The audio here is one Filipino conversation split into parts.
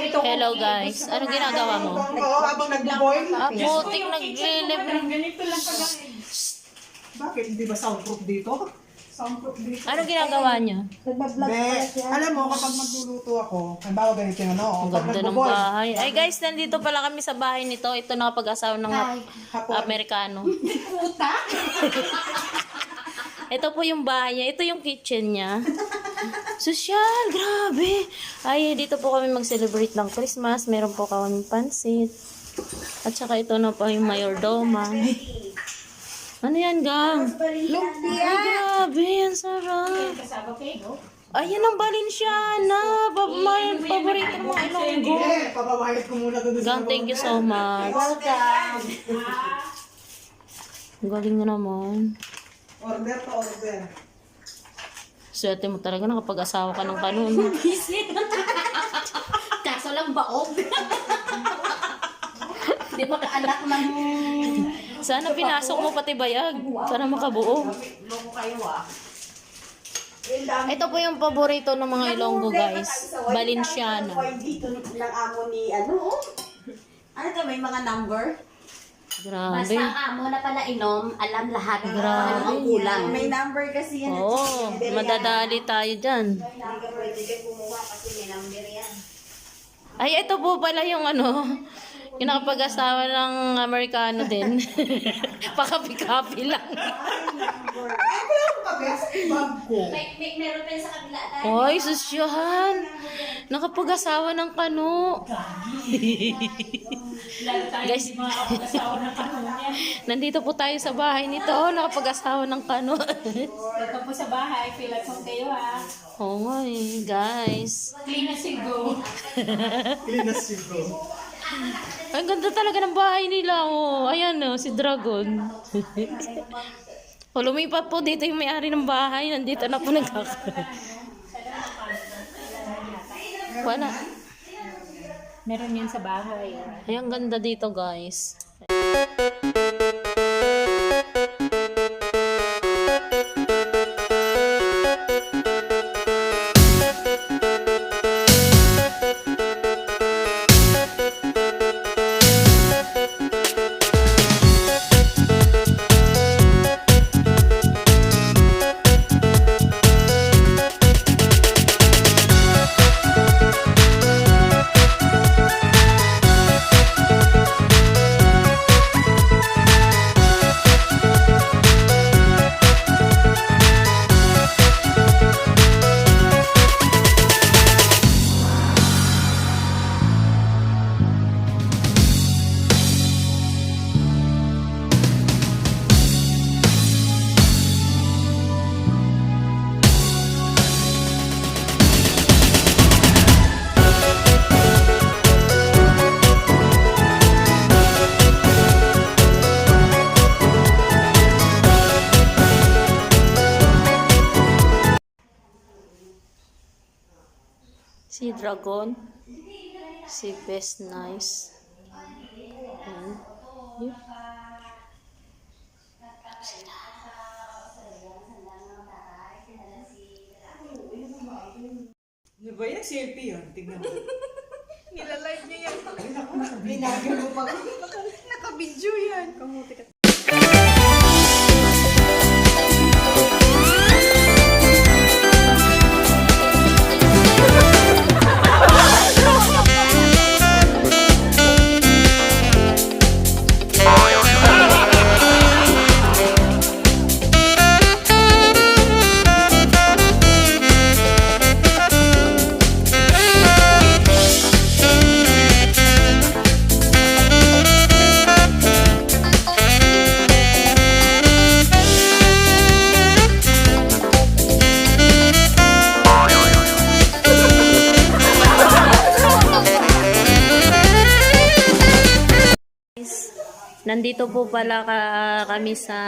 Hello guys, ano ginagawa mo? Oo, habang nag-boil. Putik naglilibre. Ganito lang pa guys. Bakit? Hindi ba soundproof dito? Soundproof dito. Ano ginagawa niya? Alam mo, kapag magluluto ako, halimbawa ganito yung ano, Ang kapag ganda ng nag-boil, bahay. Ay guys, nandito pala kami sa bahay nito. Ito nakapag-asawa ng Amerikano. Puta! Ito po yung bahay niya. Ito yung kitchen niya. Sosyal, grabe. Ay, dito po kami mag-celebrate ng Christmas. Meron po kami pansit. At saka ito na po yung mayordoma. Ano yan, gang? Lumpia! Ay, grabe. Ang sarap. Kasama kayo? Ayan ang Balenciana. Paborito mo Ilonggo. papabahit ko muna doon Gang, thank you so much. Welcome! Ang galing nga naman. Order to order. Swerte mo talaga nakapag-asawa ka ng kanon. Kaso lang baog. Di ba kaanak ng... Sana pinasok mo pati bayag. Sana makabuo. Loko kayo ah. Ito po yung paborito ng mga Ilonggo guys. Balenciana. Dito ng amo ni ano? Ano ka, may mga number? Grabe. Basta ang amo na pala inom, alam lahat. Grabe. Ang kulang. May number kasi yan. Oo, madadali tayo dyan. Hindi ka pwede ka kumuha kasi may number yan. Ay, ito po pala yung ano, yung nakapag-asawa ng Amerikano din. Pakapi-kapi lang. Ay, kaya ako kape sa bag ko. Meron pa yun sa kabila tayo. Ay, susyahan. Nakapag-asawa ng kano. Guys, nandito po tayo sa bahay nito. Oh, nakapag-asawa ng kano. Ito po sa bahay, feel like home kayo ah. Oo nga eh, guys. Clean as you go. Linas yun. Ang ganda talaga ng bahay nila. Oh. Ayan oh, si Dragon. O, lumipat po dito yung may-ari ng bahay. Nandito na po Wala. Meron yan sa bahay. Ay, ang ganda dito, guys. Si Dragon. Si Best Nice. Ayan. Yun. Di ba yan? selfie yun. Tignan mo. Nilalive niya yan. Binagal mo pa. Naka-video yan. Kamuti ka. Nandito po pala kami sa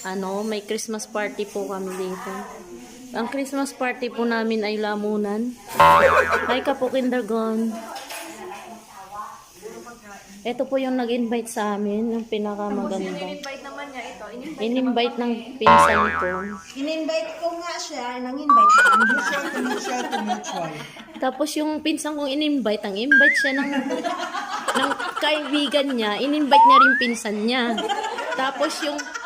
ano, may Christmas party po kami dito. Ang Christmas party po namin ay lamunan. Hi ka po, Kindergon. Ito po yung nag-invite sa amin, yung pinakamaganda. In-invite naman niya ito. In-invite ng pinsan ko. In-invite ko nga siya, nang-invite ko. Mutual to mutual to mutual. Tapos yung pinsan kong in-invite, ang invite siya ng kaibigan niya, in-invite niya rin pinsan niya. Tapos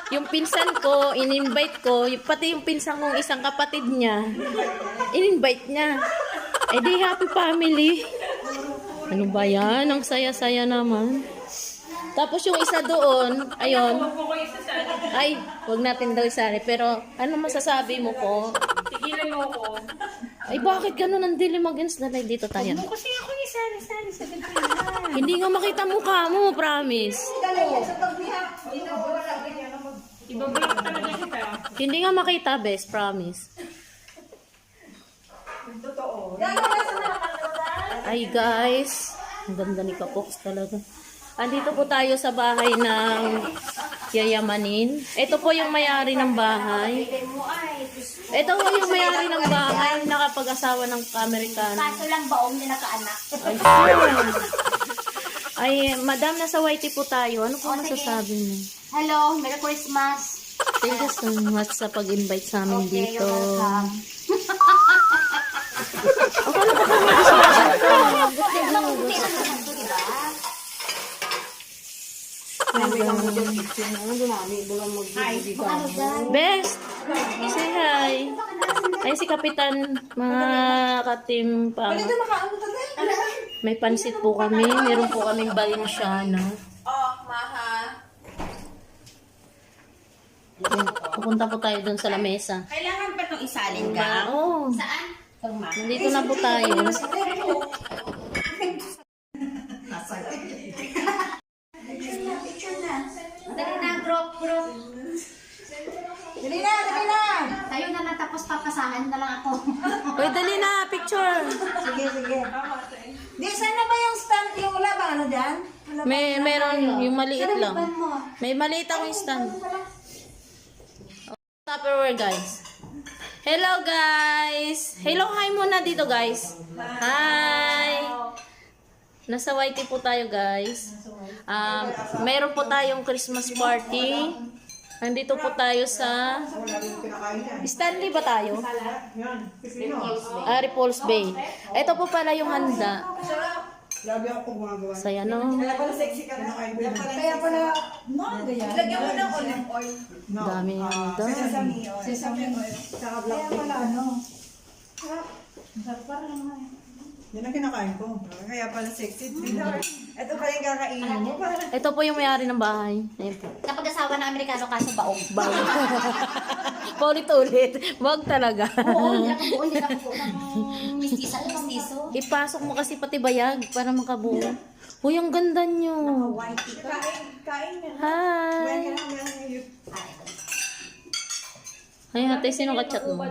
yung pinsan ko, in-invite ko, pati yung pinsan kong isang kapatid niya, in-invite niya. Eh di happy family. Ano ba yan? Ang saya-saya naman. Tapos yung isa doon, ayun. Ay, wag natin daw isali. Pero ano masasabi mo po? Tigilan mo ako. Ay, bakit ganun ang dilim against the light dito tayo? Kasi ako isali sa ganito. Hindi nga makita mukha mo, promise. Ibabalik talaga kita. Hindi nga makita, best, promise. Ay, guys. Ang ganda ni Kapoks talaga. Andito po tayo sa bahay ng yayamanin. Ito po yung may-ari ng bahay. Ito po yung may-ari ng bahay. Nakapag-asawa ng Amerikano. Kaso lang baong niya nakaanak. Ay, sure. Ay, madam, nasa Whitey po tayo. Ano po masasabi mo? Hello, Merry Christmas. Thank you so much sa pag-invite sa amin Okay, dito. you're welcome. Akala ko kami gusto Best! Say hi! Ay, si Kapitan, mga ka-team pa. May pansit po kami. Meron po kaming Valenciana. Oh, maha. Pupunta po tayo dun sa lamesa. Kailangan pa itong isalin ka? Oo. Saan? Nandito na po tayo. Dali na, group. Dali na. Tayo na lang tapos papasahan na lang ako. Uy, dali na! Picture! Sige. Di, saan na ba yung stand? Yung wala ba ano dyan? Meron yung maliit lang. Saan mo? May maliit akong stand. Tupperware, guys. Hello, guys! Hello, hi muna dito, guys. Hi! Nasa Whitey po tayo, guys. Meron po tayong Christmas party. Nandito po tayo sa... Stanley ba tayo? Ripols Bay. Ito po pala yung handa. Grabe ako gumagawa. Saya, no? Kaya pala, Lagyan mo ng olive oil. Dami handa. Sesame oil. Saka black yan ang kinakain ko. Kaya pala sexy. Ito pa yung kakainin mo. Ito po yung may-ari ng bahay. Ayun po. Kapag-asawa ng Amerikano kaso baong. Bawal. Paulit-ulit. Wag talaga. Oo, hindi ako buo ng mistiso. Ipasok mo kasi pati bayag para makabuo. Uy, ang ganda nyo. Kain na. Hi. Ay, ate, sino ka-chat mo?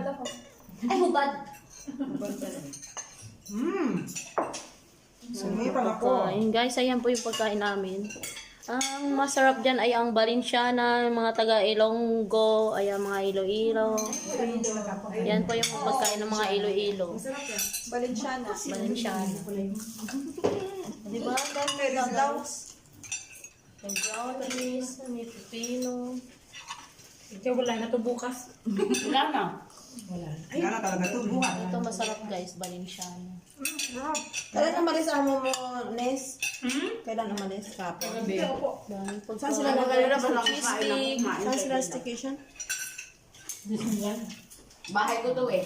Ay, hubad. Sumi pala ko. Pagkain. Guys, ayan po yung pagkain namin. Ang masarap dyan ay ang Valenciana, yung mga taga Ilonggo, ay ang mga Iloilo. Yan po yung pagkain ng mga Iloilo. Valenciana. Valenciana. Diba? May daw. May brownies, may pipino. Ito wala na to bukas. Wala na. Wala na talaga ito. Buhat. Ito masarap guys, Valenciana. Kailan umalis amo mo, Nes? Kailan umalis? Kapon. Dami Saan sila pagkain. nagkaroon ba Cheesecake. Saan sila staycation? Bahay ko to eh.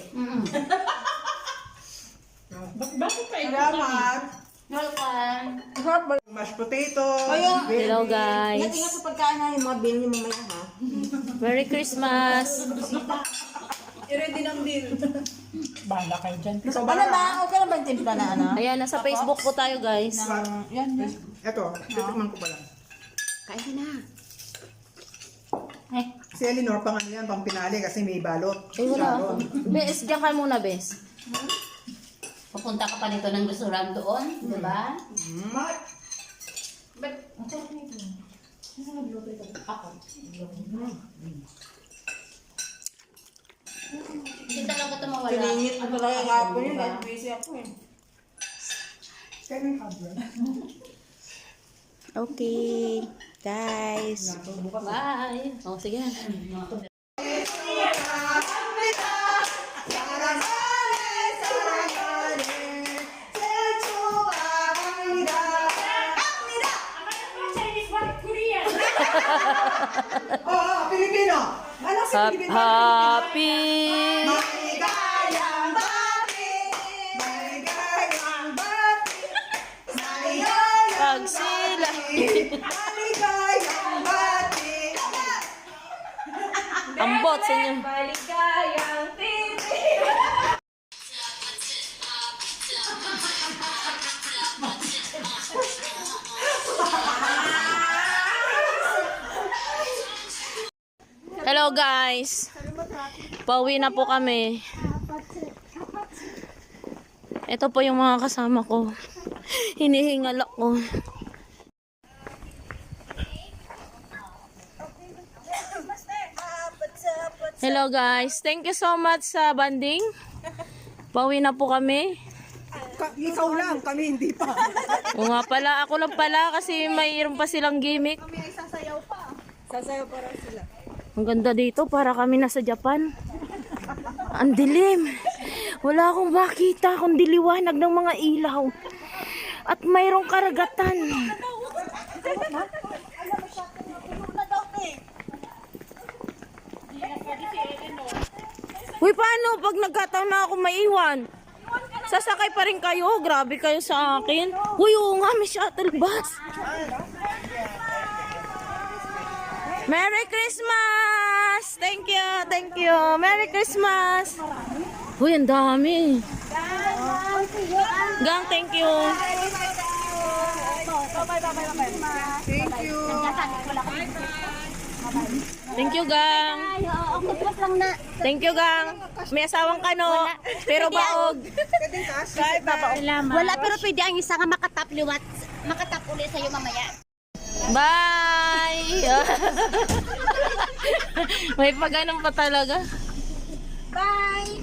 Bakit pa ikaw? Salamat. Welcome. Mashed potato. Hello guys. Ingat sa pagkain na yung mga bill niyo mamaya ha. Merry Christmas. I-ready ng deal. Bahala kayo dyan. Ito Ano ba? Okay na ba yung timpla na ano? Ayan, nasa Facebook po tayo guys. Yan. Ito, titikman ko pala. Kain ka na. Si Eleanor, pang ano yan, pang pinali kasi may balot. Ay, wala. Bes, diyan ka muna, Bes. Pupunta ka pa nito ng restaurant doon, di ba? Hindi talaga ito mawala. Piningit ko talaga kapon yun. Busy ako eh. Okay. Guys. Bye. Oh, sige. Oh, Pilipino. Ano si Pilipino? Happy. Maligayang bati. Maligayang bati. Maligayang Pag sila. Maligayang bati. Ambot sa inyo. Maligayang titi. Hello guys. Pauwi na po kami. Ito po yung mga kasama ko. Hinihingal ako. Hello guys. Thank you so much sa banding. Pauwi na po kami. Ikaw lang, kami hindi pa. O nga pala, ako lang pala kasi mayroon pa silang gimmick. Sasayaw pa raw sila. Ang ganda dito, para kami nasa Japan. Ang dilim. Wala akong makita kundi liwanag ng mga ilaw. At mayroong karagatan. Uy, paano pag nagkataon na ako maiwan? Sasakay pa rin kayo. Grabe kayo sa akin. Uy, oo nga, may shuttle bus. Merry Christmas! Thank you, thank you. Merry Christmas! Uy, ang dami. Gang, thank you. Thank you. Thank you, Gang. Thank you, Gang. May asawang kano, pero baog. Wala, pero pwede ang isa nga makatap liwat. Makatap ulit sa'yo mamaya. Bye! May pag-anong pa talaga. Bye!